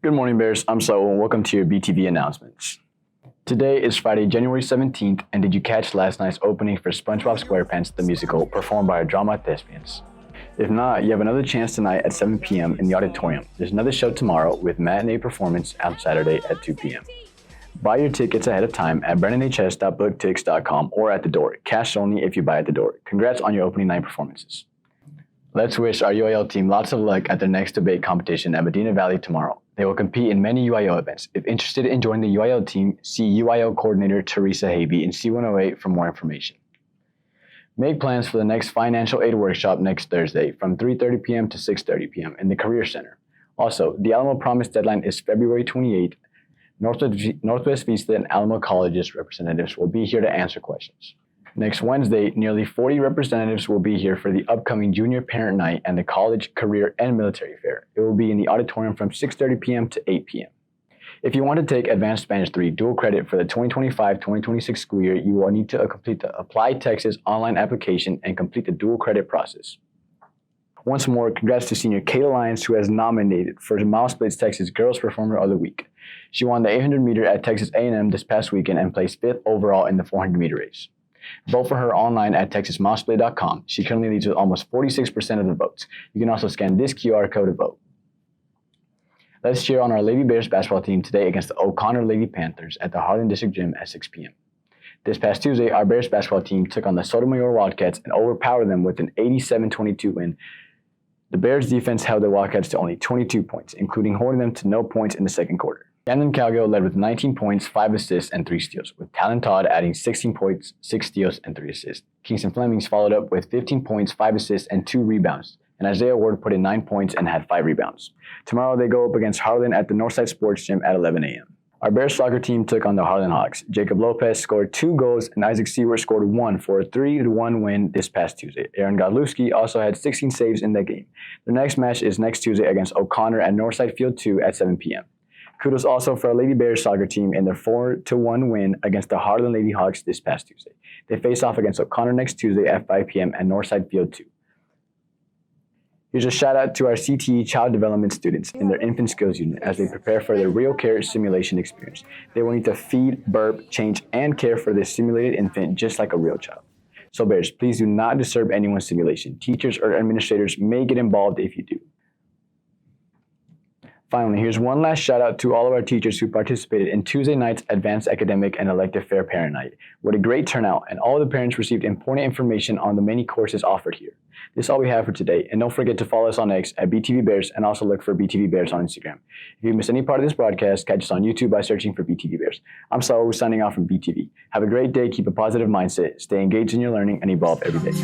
Good morning, Bears. I'm Saul, and welcome to your BTV announcements. Today is Friday, January 17th, and did you catch last night's opening for SpongeBob SquarePants, the musical, performed by our drama thespians? If not, you have another chance tonight at 7 p.m. in the auditorium. There's another show tomorrow with matinee performance on Saturday at 2 p.m. Buy your tickets ahead of time at brennanhs.booktix.com or at the door. Cash only if you buy at the door. Congrats on your opening night performances. Let's wish our UIL team lots of luck at their next debate competition at Medina Valley tomorrow. They will compete in many UIL events. If interested in joining the UIL team, see UIL coordinator Teresa Habe in C108 for more information. Make plans for the next financial aid workshop next Thursday from 3:30 p.m. to 6:30 p.m. in the Career Center. Also, the Alamo Promise deadline is February 28th. Northwest Vista and Alamo College's representatives will be here to answer questions. Next Wednesday, nearly 40 representatives will be here for the upcoming Junior Parent Night and the College, Career, and Military Fair. It will be in the auditorium from 6:30 p.m. to 8 p.m. If you want to take Advanced Spanish 3 dual credit for the 2025-2026 school year, you will need to complete the Apply Texas online application and complete the dual credit process. Once more, congrats to senior Caila Lyons, who has nominated for Miles Split's Texas Girls Performer of the Week. She won the 800 meter at Texas A&M this past weekend and placed 5th overall in the 400 meter race. Vote for her online at texasmilesplit.com. She currently leads with almost 46% of the votes. You can also scan this QR code to vote. Let's cheer on our Lady Bears basketball team today against the O'Connor Lady Panthers at the Harlan District Gym at 6 p.m. This past Tuesday, our Bears basketball team took on the Sotomayor Wildcats and overpowered them with an 87-22 win. The Bears defense held the Wildcats to only 22 points, including holding them to no points in the second quarter. Camden Cowgill led with 19 points, 5 assists, and 3 steals, with Talon Todd adding 16 points, 6 steals, and 3 assists. Kingston Flemings followed up with 15 points, 5 assists, and 2 rebounds, and Isaiah Ward put in 9 points and had 5 rebounds. Tomorrow they go up against Harlan at the Northside Sports Gym at 11 a.m. Our Bears soccer team took on the Harlan Hawks. Jacob Lopez scored 2 goals, and Isaac Seward scored 1 for a 3-1 win this past Tuesday. Aaron Godlewski also had 16 saves in that game. Their next match is next Tuesday against O'Connor at Northside Field 2 at 7 p.m. Kudos also for our Lady Bears soccer team in their 4-1 win against the Harlan Lady Hawks this past Tuesday. They face off against O'Connor next Tuesday at 5 p.m. at Northside Field 2. Here's a shout out to our CTE Child Development students in their infant skills unit as they prepare for their real care simulation experience. They will need to feed, burp, change, and care for this simulated infant just like a real child. So Bears, please do not disturb anyone's simulation. Teachers or administrators may get involved if you do. Finally, here's one last shout out to all of our teachers who participated in Tuesday night's Advanced Academic and Elective Fair Parent Night. What a great turnout, and all the parents received important information on the many courses offered here. This is all we have for today, and don't forget to follow us on X at BTV Bears and also look for BTV Bears on Instagram. If you missed any part of this broadcast, catch us on YouTube by searching for BTV Bears. I'm Saul, signing off from BTV. Have a great day, keep a positive mindset, stay engaged in your learning, and evolve every day.